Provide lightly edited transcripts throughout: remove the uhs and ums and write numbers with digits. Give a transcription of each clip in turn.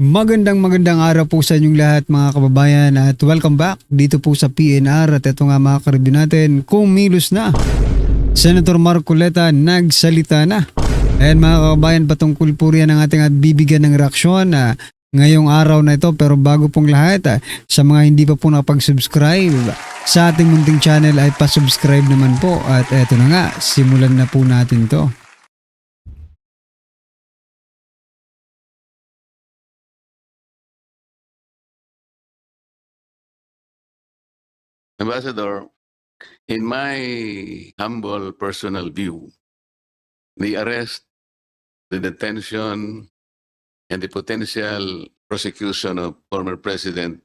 Magandang araw po sa inyong lahat mga kababayan at welcome back dito po sa PNR at ito nga mga karibin natin, kumilos na. Senator Marcoleta nagsalita na. Ayan mga kababayan, patungkol po riyan ang ating at bibigyan ng reaksyon ngayong araw na ito, pero bago pong lahat sa mga hindi pa po nakapag-subscribe sa ating munting channel ay pa-subscribe naman po at eto na nga, simulan na po natin to. Ambassador, in my humble personal view, the arrest, the detention, and the potential prosecution of former President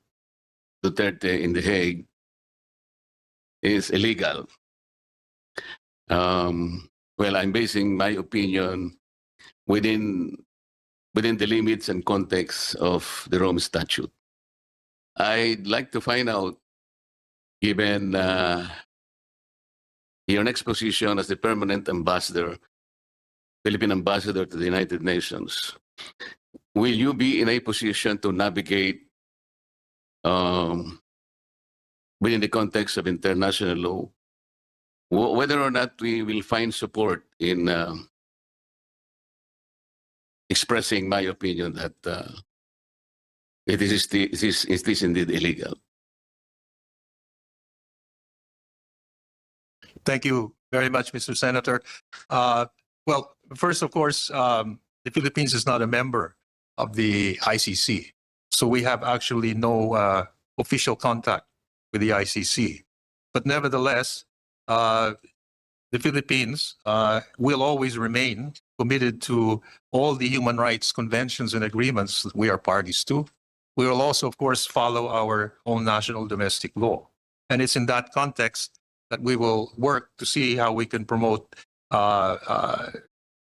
Duterte in The Hague is illegal. Well, I'm basing my opinion within the limits and context of the Rome Statute. I'd like to find out, given your next position as the permanent ambassador, Philippine ambassador to the United Nations, will you be in a position to navigate within the context of international law, whether or not we will find support in expressing my opinion that it is indeed illegal? Thank you very much, Mr. Senator. Well, first, of course, the Philippines is not a member of the ICC. So we have actually no official contact with the ICC. But nevertheless, the Philippines will always remain committed to all the human rights conventions and agreements that we are parties to. We will also, of course, follow our own national domestic law. And it's in that context that we will work to see how we can promote the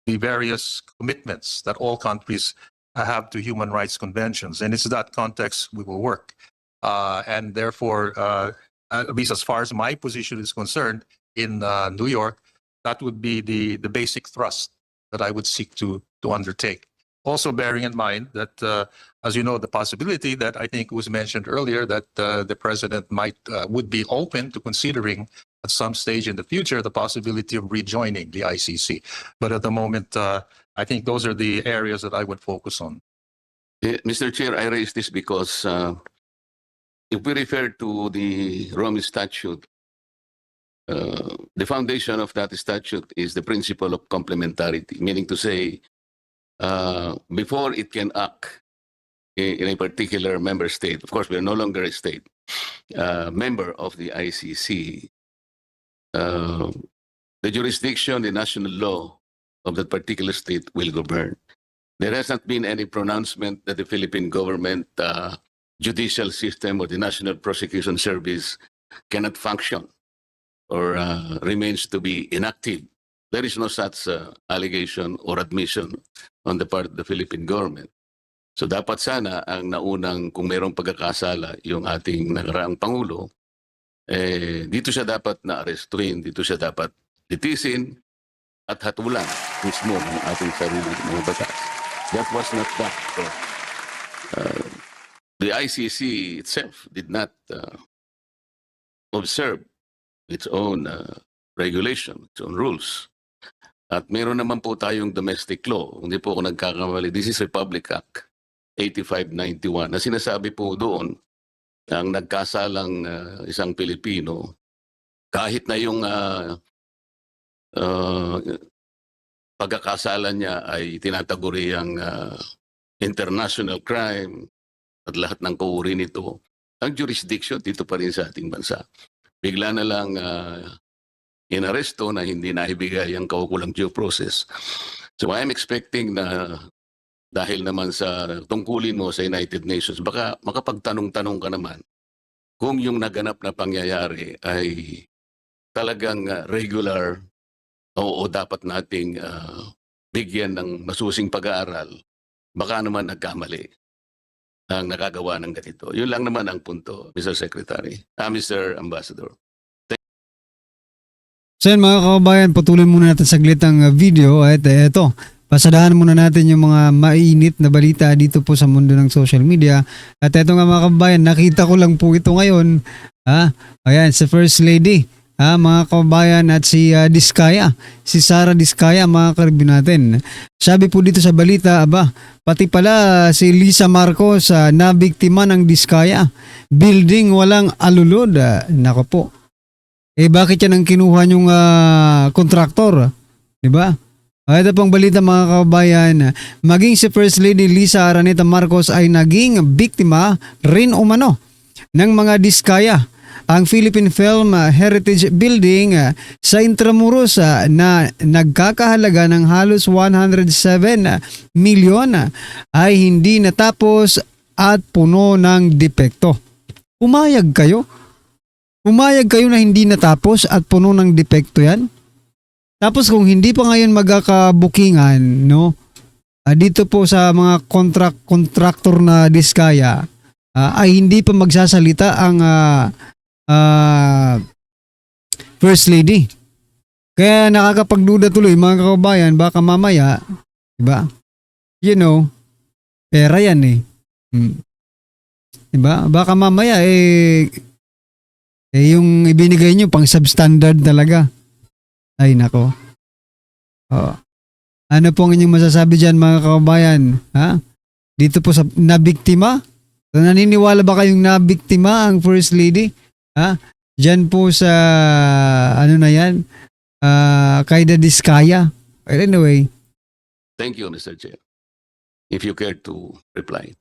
various commitments that all countries have to human rights conventions. And it's in that context we will work. And therefore, at least as far as my position is concerned in New York, that would be the basic thrust that I would seek to undertake. Also bearing in mind that, as you know, the possibility that I think was mentioned earlier that the president would be open to considering at some stage in the future the possibility of rejoining the ICC. But at the moment, I think those are the areas that I would focus on. Mr. Chair, I raise this because if we refer to the Rome Statute, the foundation of that statute is the principle of complementarity, meaning to say, before it can act in a particular member state, of course, we are no longer a state member of the ICC, the jurisdiction, the national law of that particular state will govern. There has not been any pronouncement that the Philippine government, judicial system, or the National Prosecution Service cannot function or remains to be inactive. There is no such allegation or admission on the part of the Philippine government. So dapat sana ang naunang, kung mayroong pagkakasala yung ating nakaraang Pangulo, dito siya dapat na-arestuin, dito siya dapat litisin at hatulan mismo ng ating sarili mga batas. That was not done. So, the ICC itself did not observe its own regulation, its own rules. At meron naman po tayong domestic law. Hindi po ako nagkakamali. This is Republic Act 8591 na sinasabi po doon ang nagkasalang isang Pilipino, kahit na yung pagkakasala niya ay tinataguriang international crime at lahat ng kauri nito, ang jurisdiction dito pa rin sa ating bansa. Bigla na lang inaresto na hindi naibigay ang kaukulang due process. So I'm expecting na dahil naman sa tungkulin mo sa United Nations, baka makapagtanong-tanong ka naman kung yung naganap na pangyayari ay talagang regular o dapat nating bigyan ng masusing pag-aaral, baka naman nagkamali ang nakagawa ng ganito. Yun lang naman ang punto, Mr. Secretary. Mr. Ambassador. So yan mga kababayan, patuloy muna natin saglit ang video at eto, pasadahan muna natin yung mga mainit na balita dito po sa mundo ng social media. At eto nga mga kababayan, nakita ko lang po ito ngayon. Ayan, si First Lady, mga kababayan, at si Diskaya, si Sara Diskaya, mga karibin natin. Sabi po dito sa balita, pati pala si Lisa Marcos nabiktima ng Diskaya. Building walang alulod. Nako po. Bakit yan ang kinuha yung kontraktor? Diba? Ito pong balita mga kababayan, maging si First Lady Lisa Araneta Marcos ay naging biktima rin umano ng mga Diskaya. Ang Philippine Film Heritage Building sa Intramuros na nagkakahalaga ng halos 107 milyon ay hindi natapos at puno ng depekto. Pumayag kayo? Pumayag kayo na hindi natapos at puno ng depekto yan? Tapos kung hindi pa ngayon magkakabukingan, no? Dito po sa mga kontraktor na Diskaya, ay hindi pa magsasalita ang First Lady. Kaya nakakapagduda tuloy mga kababayan, baka mamaya, diba? Pera yan eh. Diba? Baka mamaya yung ibinigay nyo pang substandard talaga. Ay nako. Ano po ang inyong masasabi dyan mga kababayan? Dito po sa nabiktima? So, naniniwala ba kayong nabiktima ang First Lady? Dyan po sa ano na yan? Kaida Diskaya. Anyway. Thank you, Mr. Chair. If you care to reply.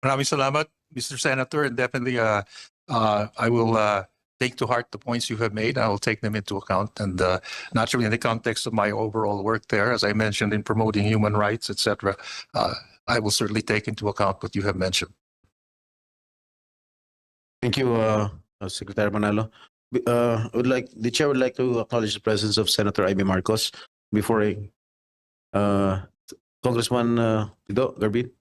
Maraming salamat, Mr. Senator, and definitely I will take to heart the points you have made. I will take them into account, and naturally, in the context of my overall work there, as I mentioned, in promoting human rights, etc., I will certainly take into account what you have mentioned. Thank you, Secretary Manalo. The chair would like to acknowledge the presence of Senator Amy Marcos before Congressman Guido Garbin.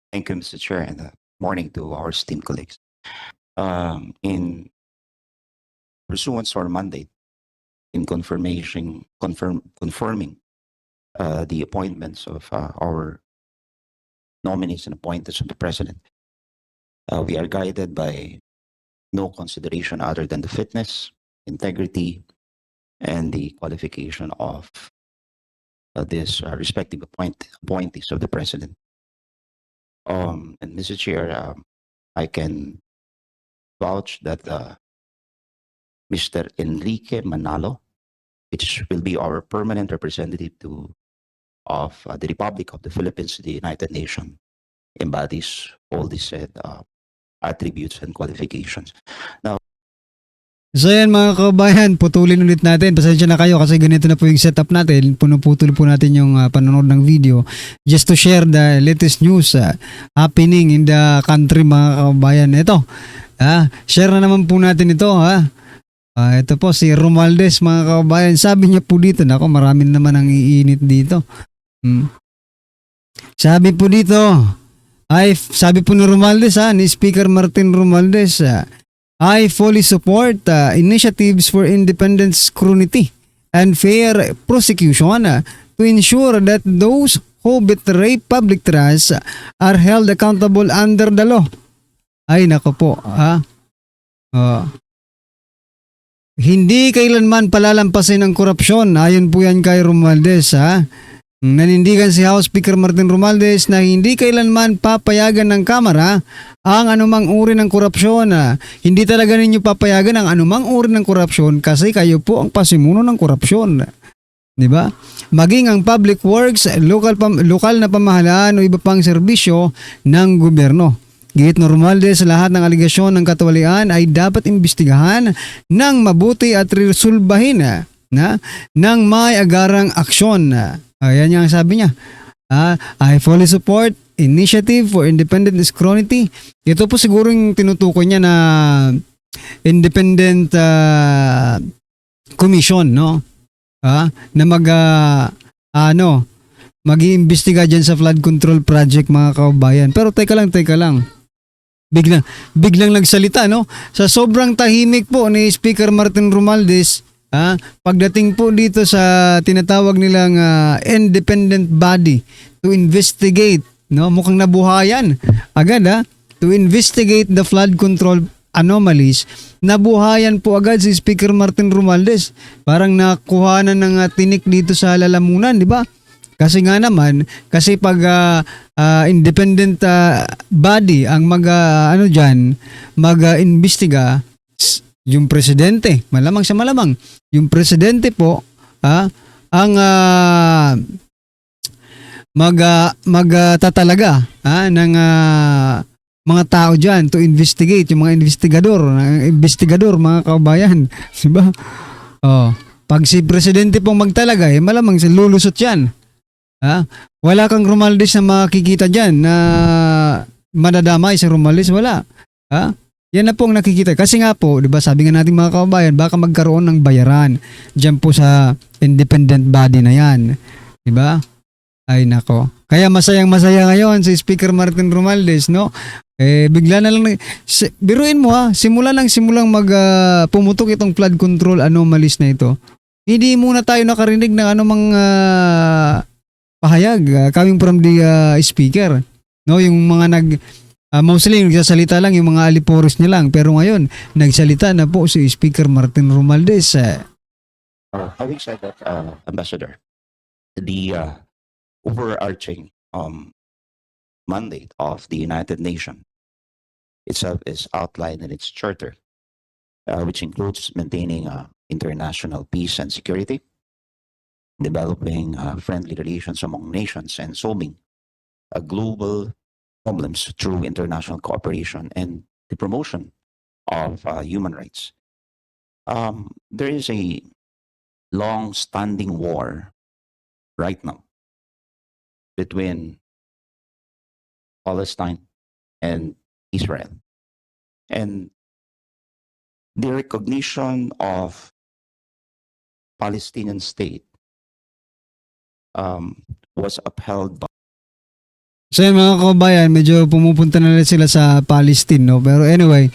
Thank you, Mr. Chair, and morning to our esteemed colleagues. In pursuance to our mandate in confirming the appointments of our nominees and appointees of the President, we are guided by no consideration other than the fitness, integrity, and the qualification of this respective appointees of the President. And Mr. Chair, I can vouch that Mr. Enrique Manalo, which will be our permanent representative of the Republic of the Philippines to the United Nations, embodies all these said attributes and qualifications. Now, So yan mga kababayan, putulin ulit natin. Pasensya na kayo kasi ganito na po yung setup natin. Punuputol po natin yung panonood ng video just to share the latest news happening in the country mga kababayan. Ito, share na naman po natin ito. Ito po si Romualdez mga kababayan. Sabi niya po dito, nako marami naman ang iinit dito. Sabi po dito, sabi po ni Romualdez ni Speaker Martin Romualdez, I fully support initiatives for independent scrutiny and fair prosecution to ensure that those who betray public trust are held accountable under the law. Ay nako po. Hindi kailanman palalampasin ang korupsyon. Ayon po yan kay Romualdez. Nanindigan si House Speaker Martin Romualdez na hindi kailanman papayagan ng Kamara ang anumang uri ng korupsyon. Hindi talaga ninyo papayagan ang anumang uri ng korupsyon kasi kayo po ang pasimuno ng korupsyon. Diba? Maging ang public works, lokal na pamahalaan o iba pang serbisyo ng gobyerno. Gihit ni Romualdez, lahat ng aligasyon ng katawalian ay dapat imbestigahan ng mabuti at resolbahin ng may agarang aksyon. Ayan yung sabi niya. I fully support initiative for independent scrutiny. Ito po siguro yung tinutukoy niya na independent commission, no? Na mag-iimbestiga dyan sa flood control project mga kababayan. Pero teka lang. Biglang nagsalita, no? Sa sobrang tahimik po ni Speaker Martin Romualdez, Pagdating po dito sa tinatawag nilang independent body to investigate, no, mukhang nabuhayan agad to investigate the flood control anomalies. Nabuhayan po agad si Speaker Martin Romualdez. Parang nakuha na ng tinik dito sa lalamunan, di ba? Kasi nga naman, kasi pag independent body ang mag-imbestiga, yung presidente, malamang sa malamang, yung presidente po, ang magtatalaga ng mga tao dyan to investigate, yung mga investigador, mga kabayan. Diba? Pag si presidente pong magtalaga, malamang lulusot yan. Wala kang Romualdez na makikita dyan na madadamay si Romualdez, wala. Yan na po ang nakikita. Kasi nga po, di ba, sabi nga natin mga kababayan, baka magkaroon ng bayaran dyan po sa independent body na yan. Di ba? Ay nako. Kaya masayang-masaya ngayon si Speaker Martin Romualdez, no? Bigla na lang, biruin mo simulang pumutok itong flood control anomalies na ito. Hindi muna tayo nakarinig ng anumang pahayag coming from the speaker. No, yung mga mostly nagsasalita lang yung mga aliporos niya lang, pero ngayon nagsalita na po si Speaker Martin Romualdez. Having said that, Ambassador, the overarching mandate of the United Nations itself is outlined in its charter, which includes maintaining international peace and security, developing friendly relations among nations, and solving global problems through international cooperation and the promotion of human rights. There is a long-standing war right now between Palestine and Israel. And the recognition of Palestinian state was upheld by So yun mga kabayan, medyo pumupunta na rin sila sa Palestine, no? Pero anyway,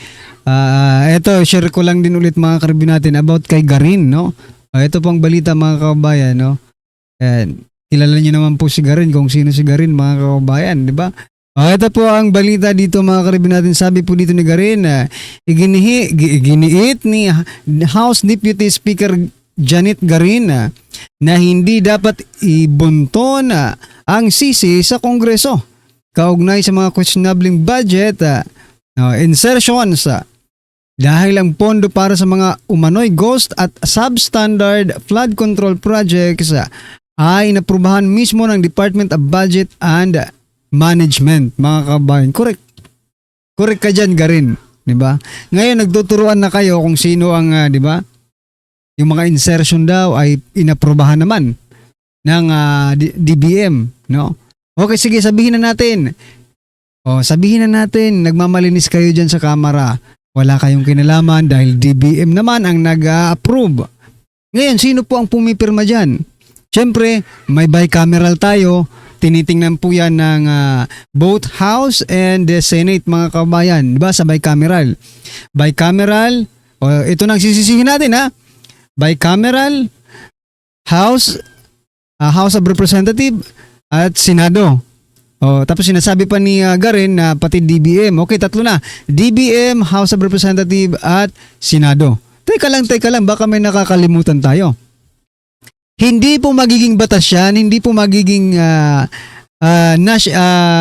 eto, share ko lang din ulit mga karibin natin about kay Garin, no? Ito pong balita mga kabayan, no? And kilala niyo naman po si Garin, kung sino si Garin mga kabayan, di ba? Ito po ang balita dito mga karibin natin. Sabi po dito ni Garin, iginiit ni House Deputy Speaker Janet Garin na hindi dapat ibunton ang sisi sa Kongreso kaugnay sa mga questionabling budget insertions dahil ang pondo para sa mga umano'y ghost at substandard flood control projects ay inaprubahan mismo ng Department of Budget and Management, mga kabayan. Correct ka dyan, Garin, di ba? Ngayon nagtuturuan na kayo kung sino ang, di ba? Yung mga insertion daw ay inaprubahan naman ng DBM, no? Okay, sige, sabihin na natin. Sabihin na natin, nagmamalinis kayo dyan sa kamera. Wala kayong kinalaman dahil DBM naman ang nag-approve. Ngayon, sino po ang pumipirma dyan? Siyempre, may bicameral tayo. Tinitingnan po yan ng both House and the Senate, mga kabayan. Diba? Sa bicameral. Bicameral, ito nang sisisihin natin, bicameral, House of Representative at Senado. Tapos sinasabi pa ni Garin na pati DBM. Okay, tatlo na. DBM, House of Representative at Senado. Teka lang, baka may nakakalimutan tayo. Hindi po magiging batas yan, hindi po magiging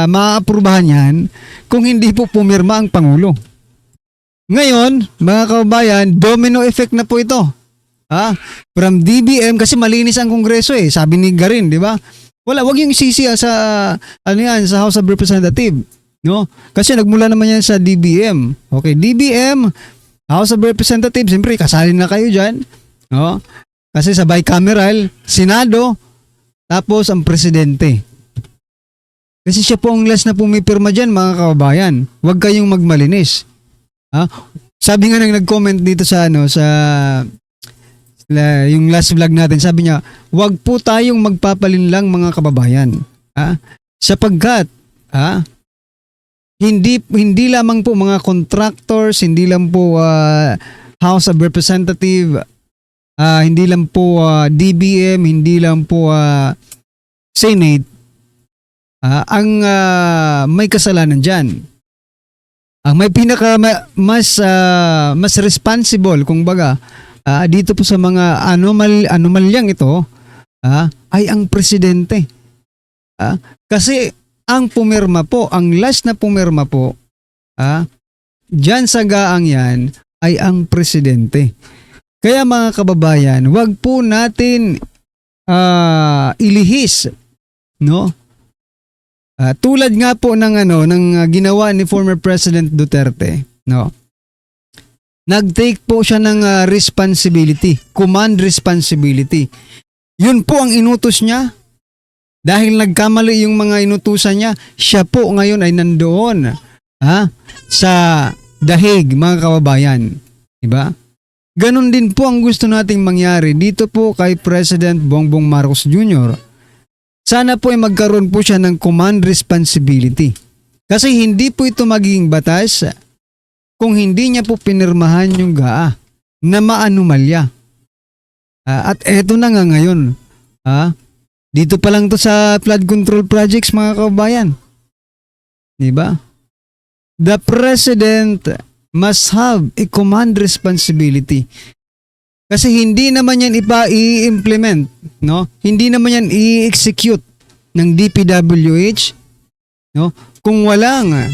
maaprubahan yan kung hindi po pumirma ang Pangulo. Ngayon, mga kababayan, domino effect na po ito. From DBM, kasi malinis ang Kongreso sabi ni Garin, di ba? Wag yung isisi sa sa House of Representative, no? Kasi nagmula naman yan sa DBM. Okay, DBM, House of Representative, siyempre kasali na kayo diyan, no? Kasi sa bicameral, Senado, tapos ang presidente. Kasi siya po ang last na pumipirma dyan, mga kababayan. Huwag kayong magmalinis. Sabi nga nag-comment dito sa yung last vlog natin, sabi niya, huwag po tayong magpapalinlang mga kababayan. Sapagkat, hindi lamang po mga contractors, hindi lang po House of Representative hindi lang po DBM, hindi lang po Senate ang may kasalanan dyan. Ang may mas responsible kung baga dito po sa mga anomalyang ito ay ang presidente. Kasi ang pumirma po, ang last na pumirma po dyan sa gaang yan ay ang presidente. Kaya mga kababayan, wag po natin ilihis, no? Tulad nga po ng ginawa ni former President Duterte, no? Nag-take po siya ng responsibility, command responsibility. Yun po ang inutos niya. Dahil nagkamali yung mga inutusan niya, siya po ngayon ay nandoon sa dahig, mga kababayan. Diba? Ganon din po ang gusto nating mangyari dito po kay President Bongbong Marcos Jr. Sana po ay magkaroon po siya ng command responsibility. Kasi hindi po ito magiging batas kung hindi niya po pinirmahan yung GAA na maanumalya. At eto na nga ngayon. Dito pa lang to sa flood control projects, mga kababayan. Diba? The President must have a command responsibility. Kasi hindi naman yan i-implement, no? Hindi naman yan i-execute ng DPWH, no? Kung walang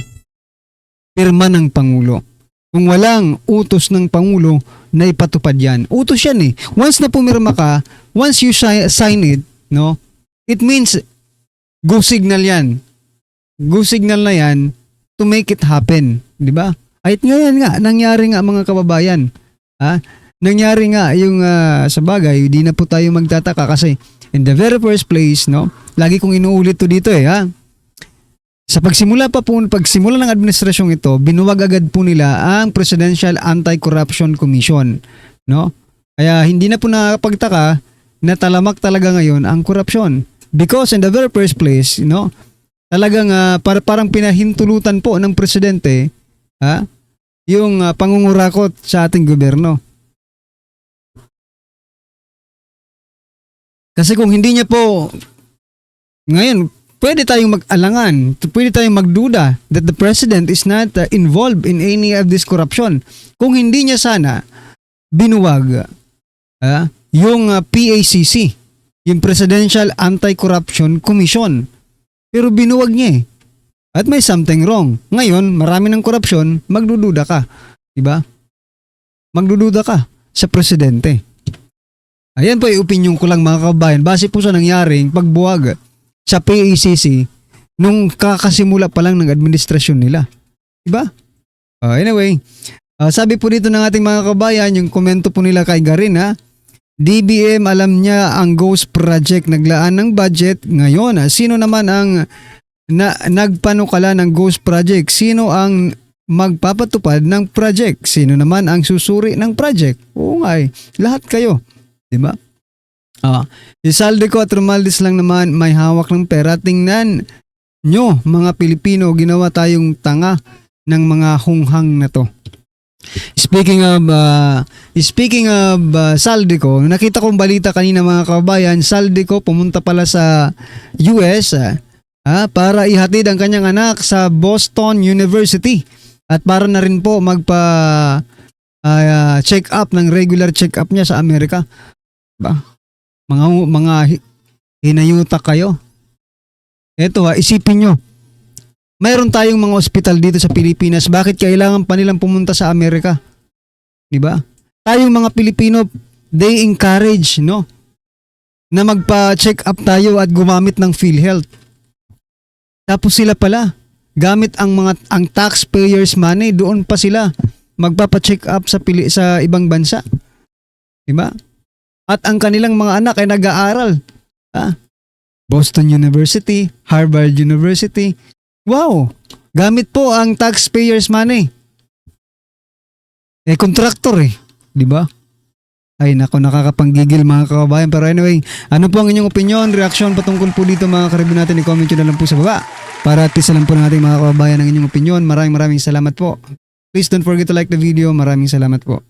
pirma ng Pangulo. Kung walang utos ng Pangulo na ipatupad yan. Utos yan eh. Once na pumirma ka, once you sign it, no? It means go signal yan. Go signal na yan to make it happen, di ba? At ngayon nga, nangyari nga mga kababayan. Nangyari nga yung sa bagay, hindi na po tayo magtataka kasi in the very first place, no? Lagi kong inuulit to dito Sa pagsimula ng administrasyong ito, binuwag agad po nila ang Presidential Anti-Corruption Commission, no? Kaya hindi na po nakakapagtaka na talamak talaga ngayon ang korupsyon. Because in the very first place, no? Talagang parang pinahintulutan po ng presidente yung pangungurakot sa ating gobyerno. Kasi kung hindi niya po ngayon, pwede tayong mag-alangan, pwede tayong magduda that the president is not involved in any of this corruption. Kung hindi niya sana binuwag yung PACC, yung Presidential Anti-Corruption Commission. Pero binuwag niya At may something wrong. Ngayon, marami ng korupsyon, magdududa ka. Diba? Magdududa ka sa presidente. Ayan po yung opinion ko lang mga kabayan. Base po sa nangyaring pagbuwag sa PACC nung kakasimula pa lang ng administrasyon nila. Diba? Anyway, sabi po dito ng ating mga kabayan, yung komento po nila kay Garin DBM alam niya ang Ghost Project naglaan ng budget. Ngayon, sino naman ang nagpanukala ng Ghost Project? Sino ang magpapatupad ng project? Sino naman ang susuri ng project? Oo nga lahat kayo. Diba? Si Saldico at Romualdez lang naman may hawak ng pera. Tingnan nyo mga Pilipino, ginawa tayong tanga ng mga hunghang na to. Speaking of Saldico, nakita kong balita kanina mga kababayan, Saldico pumunta pala sa US para ihatid ang kanyang anak sa Boston University at para na rin po check up ng regular check up niya sa Amerika. Ba? Mga hinayutak kayo. Eto isipin nyo. Mayroon tayong mga ospital dito sa Pilipinas. Bakit kailangan pa nilang pumunta sa Amerika? Diba? Tayong mga Pilipino, they encourage, no? Na magpa-check up tayo at gumamit ng PhilHealth. Tapos sila pala, gamit ang taxpayers money, doon pa sila magpapa-check up sa ibang bansa. Diba? At ang kanilang mga anak ay nag-aaral. Boston University, Harvard University. Wow! Gamit po ang taxpayers money. Kontraktor di ba? Ay nako, nakakapanggigil mga kababayan. Pero anyway, ano po ang inyong opinion, reaksyon patungkol po dito mga karibin natin? I-comment nyo na lang po sa baba. Para at least alam po ng ating mga kababayan ang inyong opinion. Maraming salamat po. Please don't forget to like the video. Maraming salamat po.